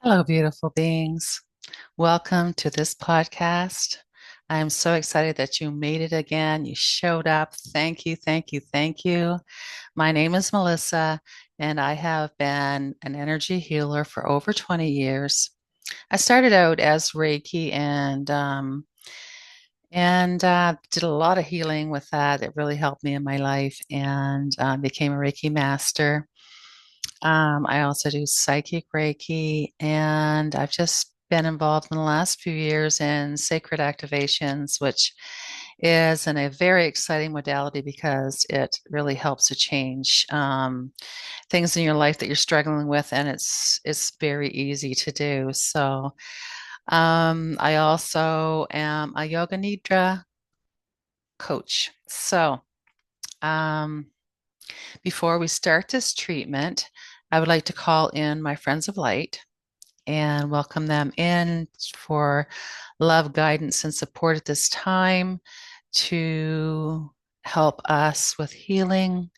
Hello, beautiful beings. Welcome to this podcast. I am so excited that you made it again. You showed up. Thank you, thank you, thank you. My name is Melissa, and I have been an energy healer for over 20 years. I started out as Reiki and did a lot of healing with that. It really helped me in my life and became a Reiki Master. I also do psychic Reiki, and I've just been involved in the last few years in sacred activations, which is a very exciting modality because it really helps to change things in your life that you're struggling with, and it's very easy to do. So I also am a yoga nidra coach. So um, before we start this treatment, I would like to call in my friends of light and welcome them in for love, guidance, and support at this time to help us with healing.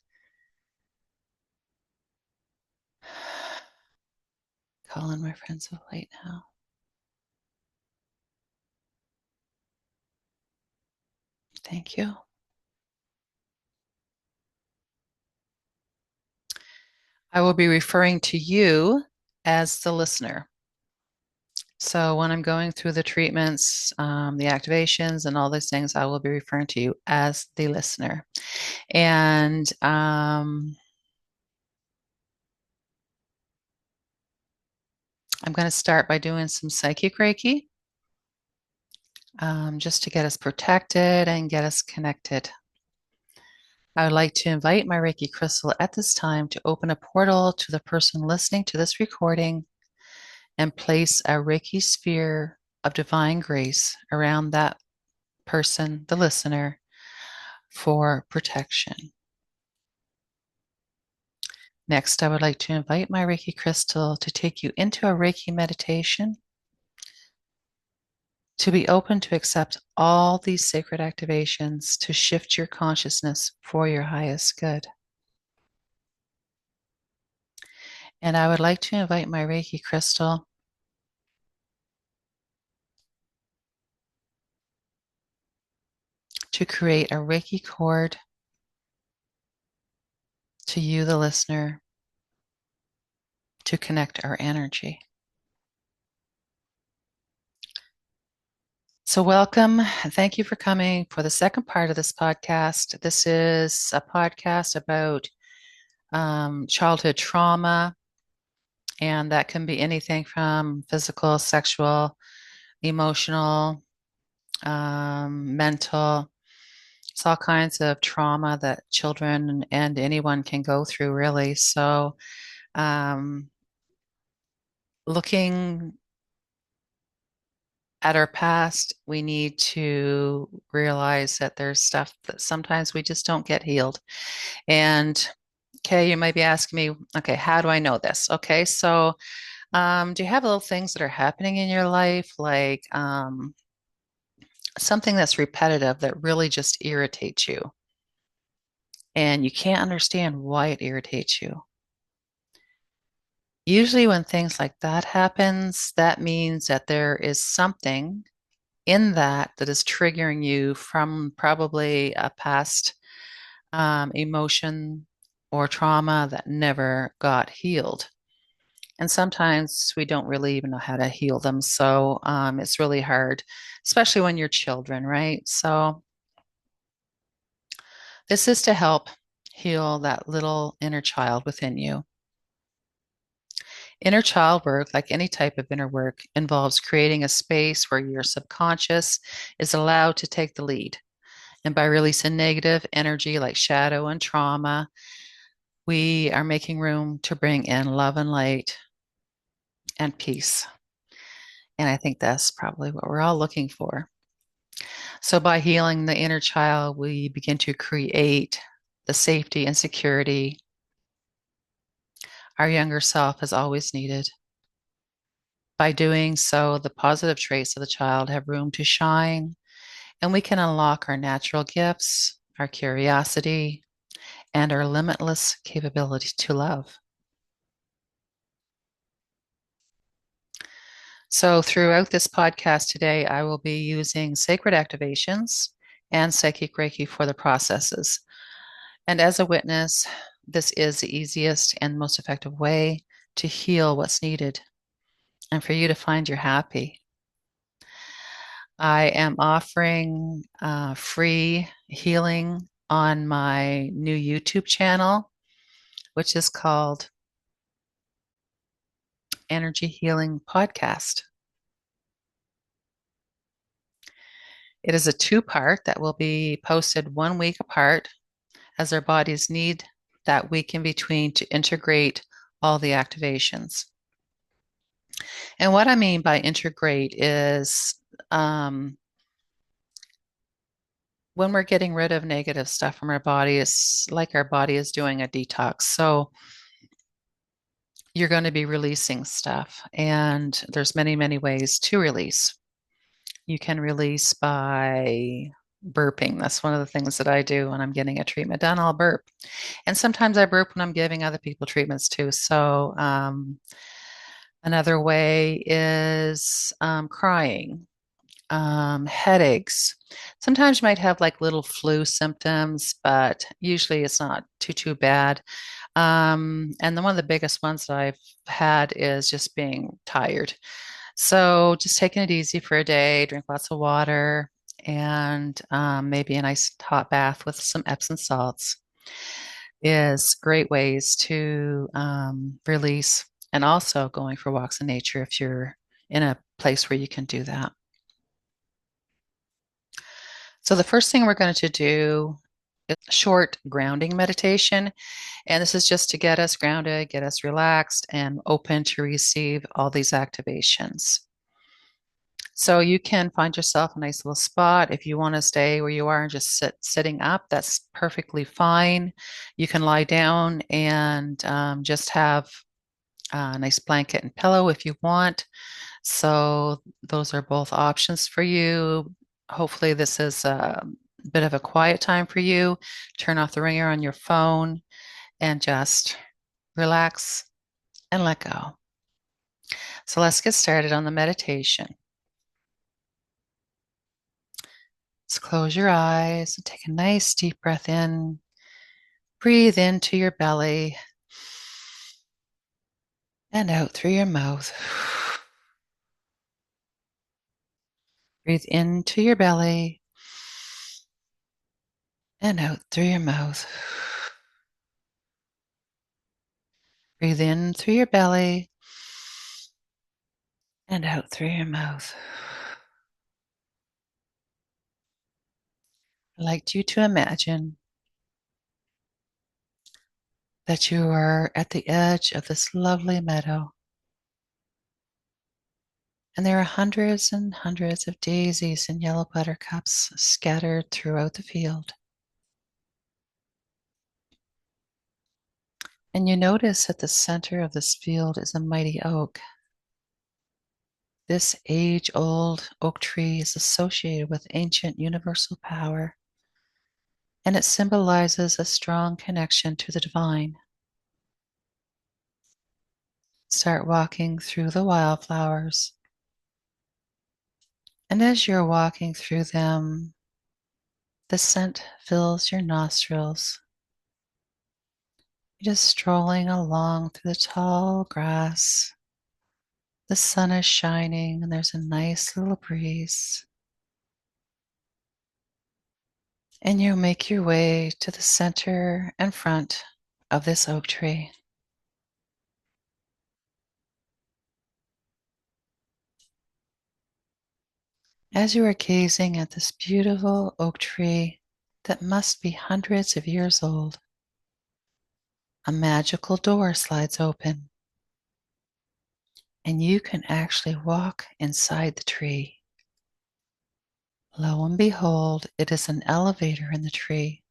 Call in my friends of light now. Thank you. I will be referring to you as the listener. So when I'm going through the treatments, the activations, and all those things, I will be referring to you as the listener. And I'm going to start by doing some psychic Reiki, just to get us protected and get us connected. I would like to invite my Reiki crystal at this time to open a portal to the person listening to this recording and place a Reiki sphere of divine grace around that person, the listener, for protection. Next, I would like to invite my Reiki crystal to take you into a Reiki meditation, to be open to accept all these sacred activations to shift your consciousness for your highest good. And I would like to invite my Reiki crystal to create a Reiki cord to you, the listener, to connect our energy. So, welcome. Thank you for coming for the second part of this podcast. This is a podcast about childhood trauma, and that can be anything from physical, sexual, emotional, mental. It's all kinds of trauma that children and anyone can go through, really. So, um, looking at our past, we need to realize that there's stuff that sometimes we just don't get healed. And okay, you might be asking me, okay, how do I know this? Okay, so do you have little things that are happening in your life, like something that's repetitive that really just irritates you, and you can't understand why it irritates you? Usually, when things like that happens, that means that there is something in that is triggering you from probably a past emotion or trauma that never got healed. And sometimes we don't really even know how to heal them. So it's really hard, especially when you're children, right? So this is to help heal that little inner child within you. Inner child work, like any type of inner work, involves creating a space where your subconscious is allowed to take the lead. And by releasing negative energy like shadow and trauma, we are making room to bring in love and light and peace. And I think that's probably what we're all looking for. So, by healing the inner child, we begin to create the safety and security our younger self has always needed. By doing so, the positive traits of the child have room to shine, and we can unlock our natural gifts, our curiosity, and our limitless capability to love. So, throughout this podcast today, I will be using sacred activations and psychic Reiki for the processes. And as a witness, this is the easiest and most effective way to heal what's needed and for you to find you're happy. I am offering free healing on my new YouTube channel, which is called Energy Healing Podcast. It is a two-part that will be posted 1 week apart as our bodies need that week in between to integrate all the activations. And what I mean by integrate is when we're getting rid of negative stuff from our body, it's like our body is doing a detox. So you're going to be releasing stuff, and there's many, many ways to release. You can release by burping. That's one of the things that I do when I'm getting a treatment done. I'll burp. And sometimes I burp when I'm giving other people treatments too. So another way is crying, headaches. Sometimes you might have like little flu symptoms, but usually it's not too bad. And one of the biggest ones that I've had is just being tired. So just taking it easy for a day, drink lots of water, and maybe a nice hot bath with some Epsom salts is great ways to release, and also going for walks in nature if you're in a place where you can do that. So the first thing we're going to do is a short grounding meditation. And this is just to get us grounded, get us relaxed, and open to receive all these activations. So you can find yourself a nice little spot. If you want to stay where you are and just sitting up, that's perfectly fine. You can lie down and just have a nice blanket and pillow if you want. So those are both options for you. Hopefully this is a bit of a quiet time for you. Turn off the ringer on your phone and just relax and let go. So let's get started on the meditation. Let's close your eyes and take a nice deep breath in. Breathe into your belly and out through your mouth. Breathe into your belly and out through your mouth. Breathe in through your belly and out through your mouth. I'd like you to imagine that you are at the edge of this lovely meadow. And there are hundreds and hundreds of daisies and yellow buttercups scattered throughout the field. And you notice at the center of this field is a mighty oak. This age-old oak tree is associated with ancient universal power, and it symbolizes a strong connection to the divine. Start walking through the wildflowers. And as you're walking through them, the scent fills your nostrils. You're just strolling along through the tall grass. The sun is shining and there's a nice little breeze. And you make your way to the center and front of this oak tree. As you are gazing at this beautiful oak tree that must be hundreds of years old, a magical door slides open, and you can actually walk inside the tree. Lo and behold, it is an elevator in the tree.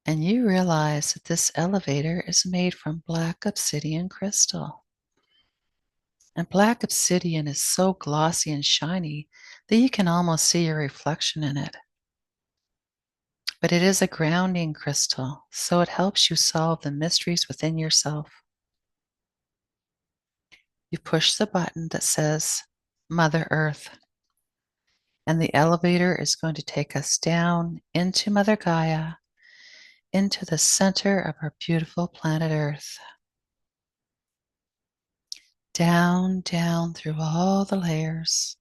And you realize that this elevator is made from black obsidian crystal. And black obsidian is so glossy and shiny that you can almost see your reflection in it. But it is a grounding crystal, so it helps you solve the mysteries within yourself. You push the button that says Mother Earth, and the elevator is going to take us down into Mother Gaia, into the center of our beautiful planet Earth. Down, down through all the layers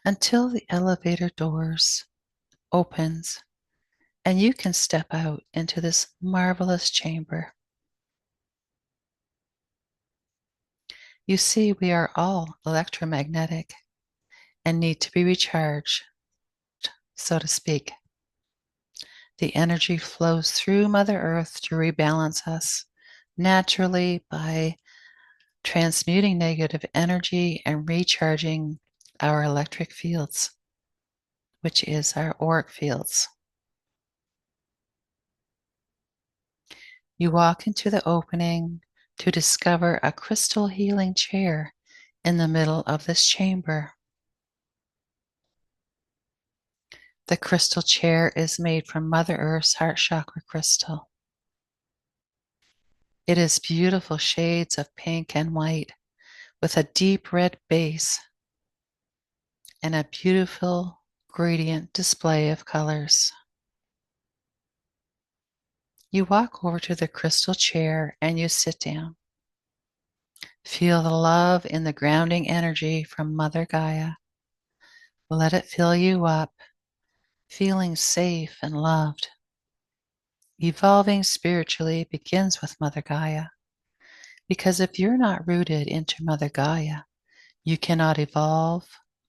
until the elevator doors opens and you can step out into this marvelous chamber. You see, we are all electromagnetic and need to be recharged, so to speak. The energy flows through Mother Earth to rebalance us naturally by transmuting negative energy and recharging our electric fields, which is our auric fields. You walk into the opening to discover a crystal healing chair in the middle of this chamber. The crystal chair is made from Mother Earth's heart chakra crystal. It is beautiful shades of pink and white with a deep red base and a beautiful gradient display of colors. You walk over to the crystal chair and you sit down. Feel the love in the grounding energy from Mother Gaia. Let it fill you up, feeling safe and loved. Evolving spiritually begins with Mother Gaia, because if you're not rooted into Mother Gaia, you cannot evolve,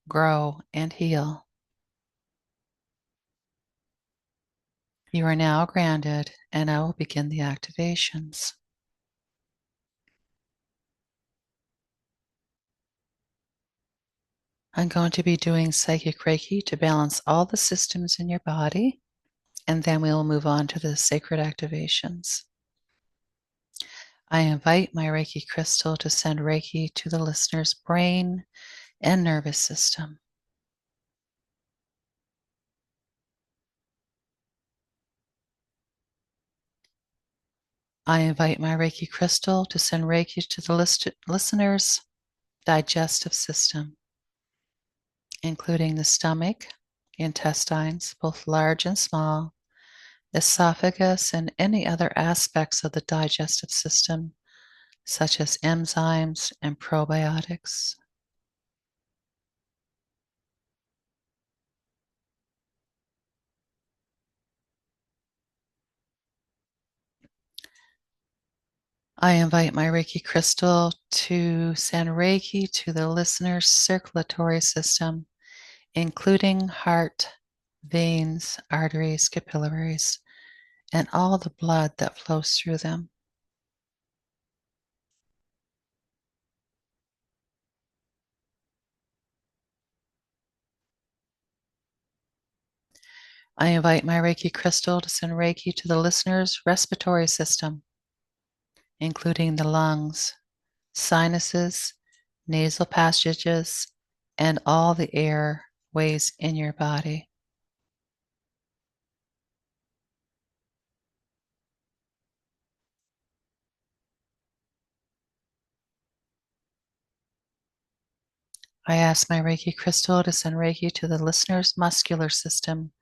grow, and heal. You are now grounded, and I will begin the activations. I'm going to be doing Psychic Reiki to balance all the systems in your body, and then we will move on to the Sacred Activations. I invite my Reiki crystal to send Reiki to the listener's brain and nervous system. I invite my Reiki crystal to send Reiki to the listener's digestive system, including the stomach, intestines, both large and small, esophagus, and any other aspects of the digestive system, such as enzymes and probiotics. I invite my Reiki crystal to send Reiki to the listener's circulatory system, including heart, veins, arteries, capillaries, and all the blood that flows through them. I invite my Reiki crystal to send Reiki to the listener's respiratory system, including the lungs, sinuses, nasal passages, and all the airways in your body. I ask my Reiki crystal to send Reiki to the listener's muscular system,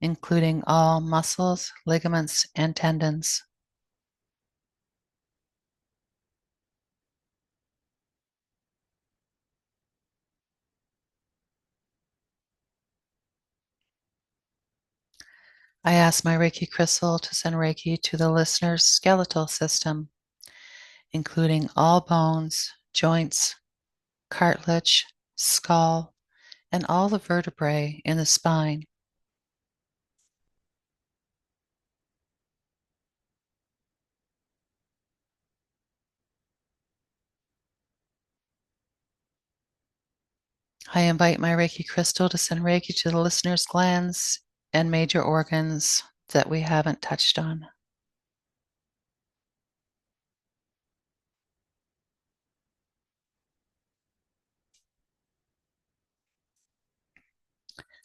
including all muscles, ligaments, and tendons. I ask my Reiki crystal to send Reiki to the listener's skeletal system, including all bones, joints, cartilage, skull, and all the vertebrae in the spine. I invite my Reiki crystal to send Reiki to the listener's glands and major organs that we haven't touched on.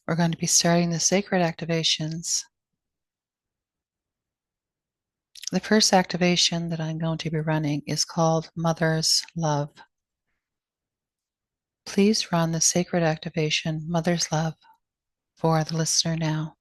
We're going to be starting the sacred activations. The first activation that I'm going to be running is called Mother's Love. Please run the sacred activation, Mother's Love, for the listener now.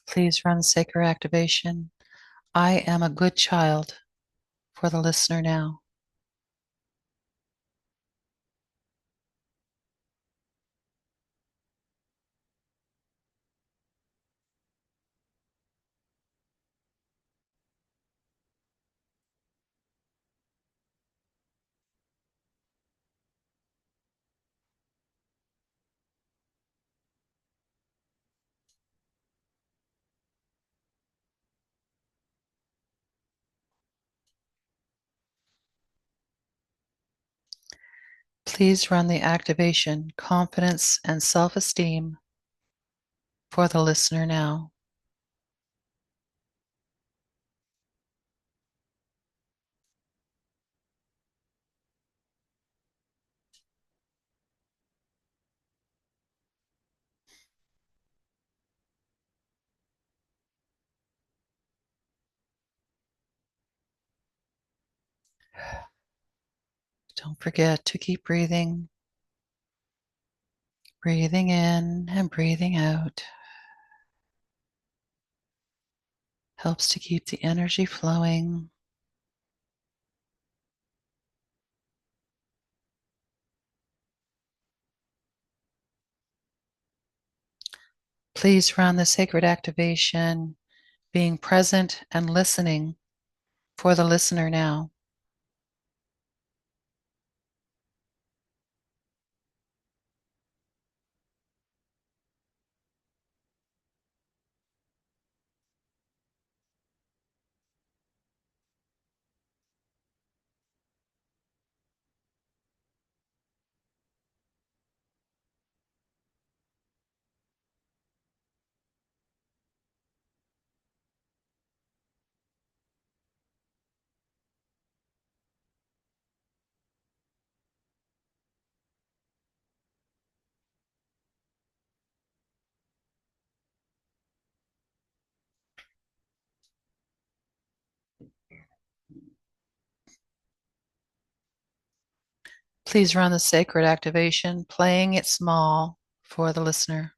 Please run sacred activation. I am a good child for the listener now. Please run the activation, confidence and self-esteem for the listener now. Don't forget to keep breathing. Breathing in and breathing out helps to keep the energy flowing. Please run the sacred activation, being present and listening for the listener now. Please run the sacred activation, playing it small for the listener.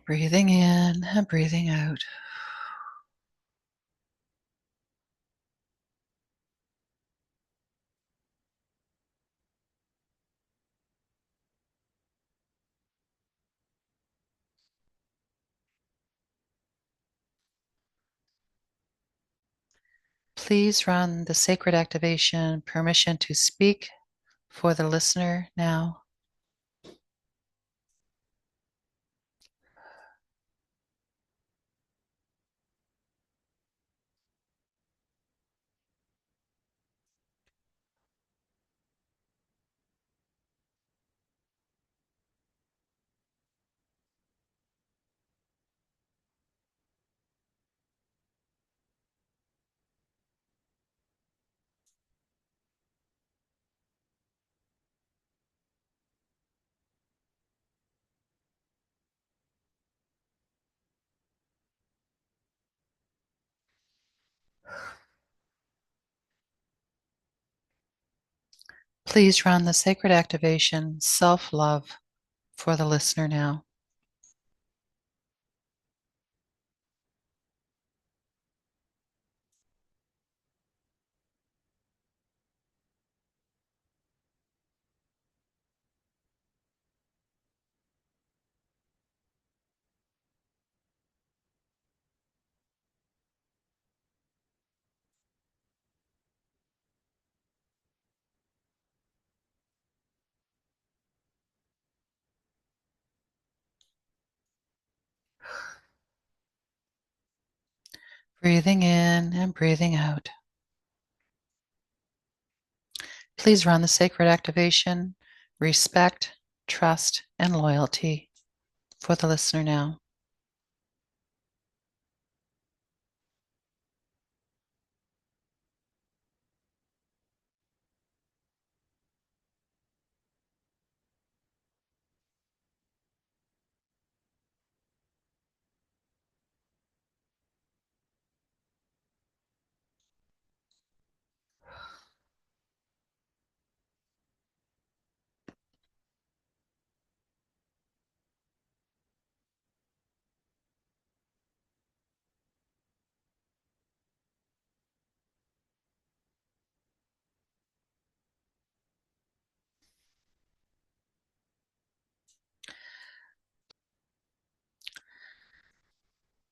Breathing in and breathing out. Please run the sacred activation, permission to speak for the listener now. Please run the sacred activation, self-love for the listener now. Breathing in and breathing out. Please run the sacred activation, respect, trust, and loyalty for the listener now.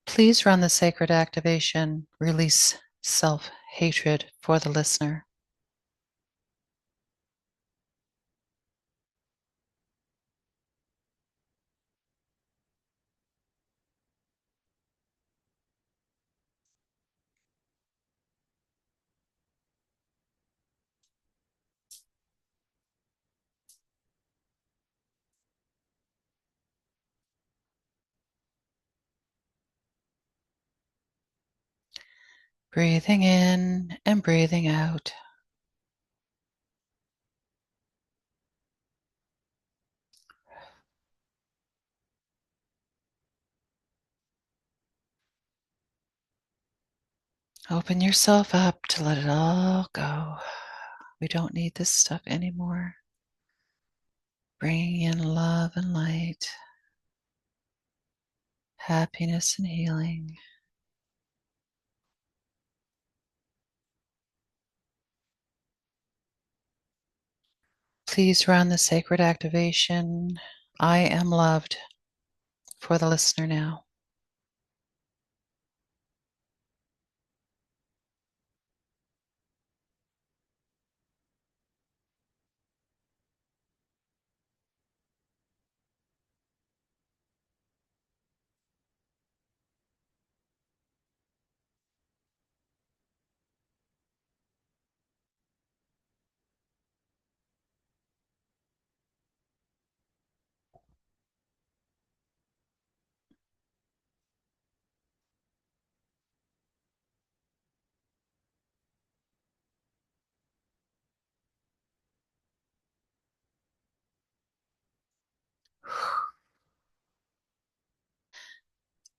Please run the sacred activation, release self-hatred for the listener. Breathing in and breathing out. Open yourself up to let it all go. We don't need this stuff anymore. Bringing in love and light, happiness and healing. Please run the sacred activation. I am loved for the listener now.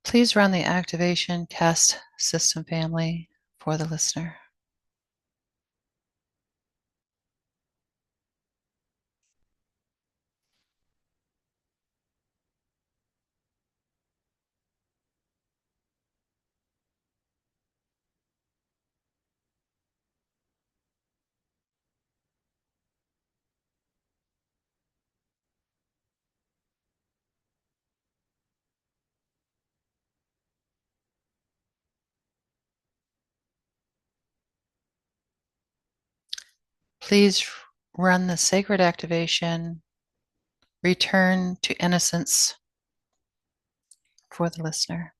Please run the activation caste system family for the listener. Please run the sacred activation, return to innocence for the listener.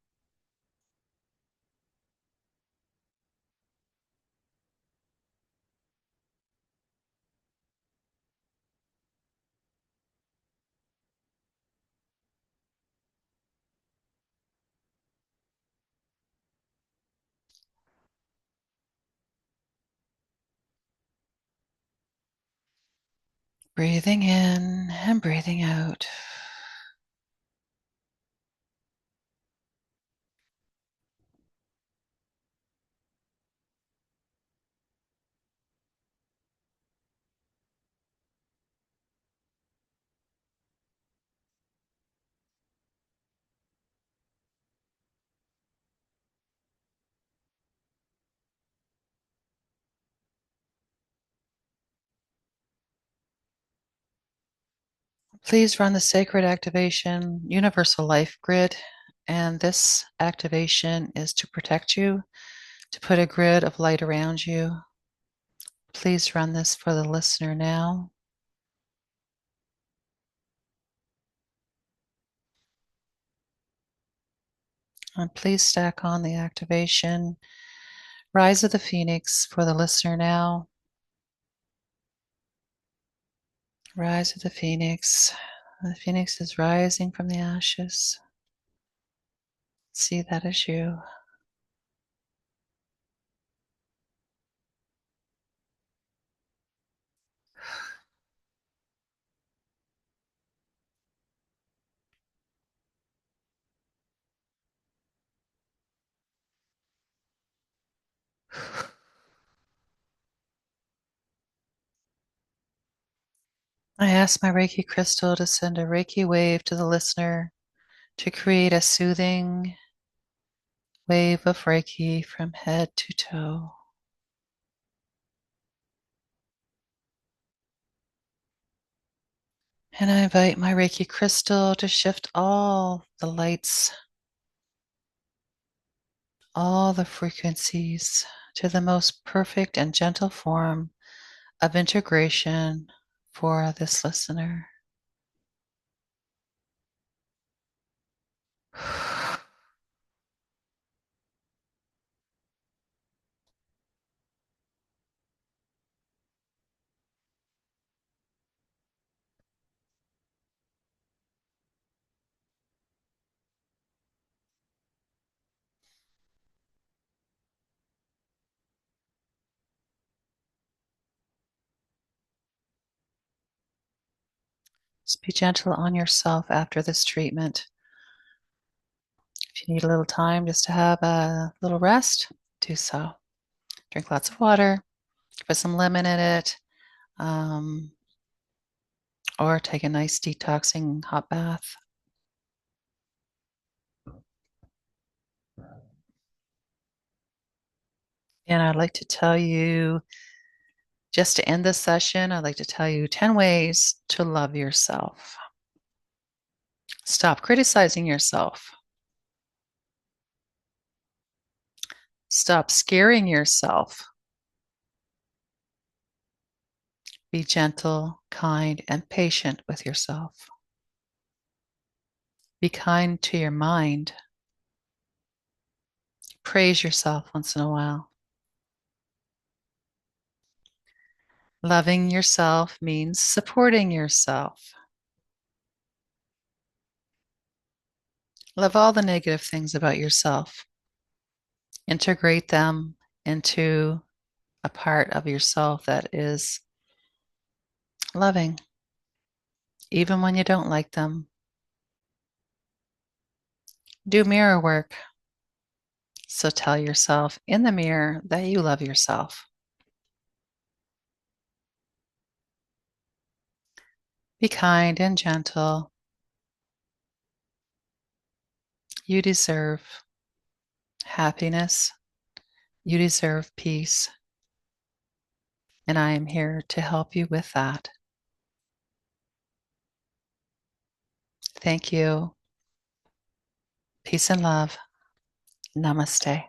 Breathing in and breathing out. Please run the sacred activation universal life grid. And this activation is to protect you, to put a grid of light around you. Please run this for the listener now. And please stack on the activation. Rise of the Phoenix for the listener now. Rise of the Phoenix. The Phoenix is rising from the ashes. See that as you. I ask my Reiki crystal to send a Reiki wave to the listener to create a soothing wave of Reiki from head to toe. And I invite my Reiki crystal to shift all the lights, all the frequencies to the most perfect and gentle form of integration for this listener. Just be gentle on yourself after this treatment. If you need a little time just to have a little rest, do so. Drink lots of water, put some lemon in it, or take a nice detoxing hot bath. And I'd like to tell you, just to end this session, I'd like to tell you 10 ways to love yourself. Stop criticizing yourself. Stop scaring yourself. Be gentle, kind, and patient with yourself. Be kind to your mind. Praise yourself once in a while. Loving yourself means supporting yourself. Love all the negative things about yourself. Integrate them into a part of yourself that is loving, even when you don't like them. Do mirror work. So tell yourself in the mirror that you love yourself. Be kind and gentle. You deserve happiness. You deserve peace. And I am here to help you with that. Thank you. Peace and love. Namaste.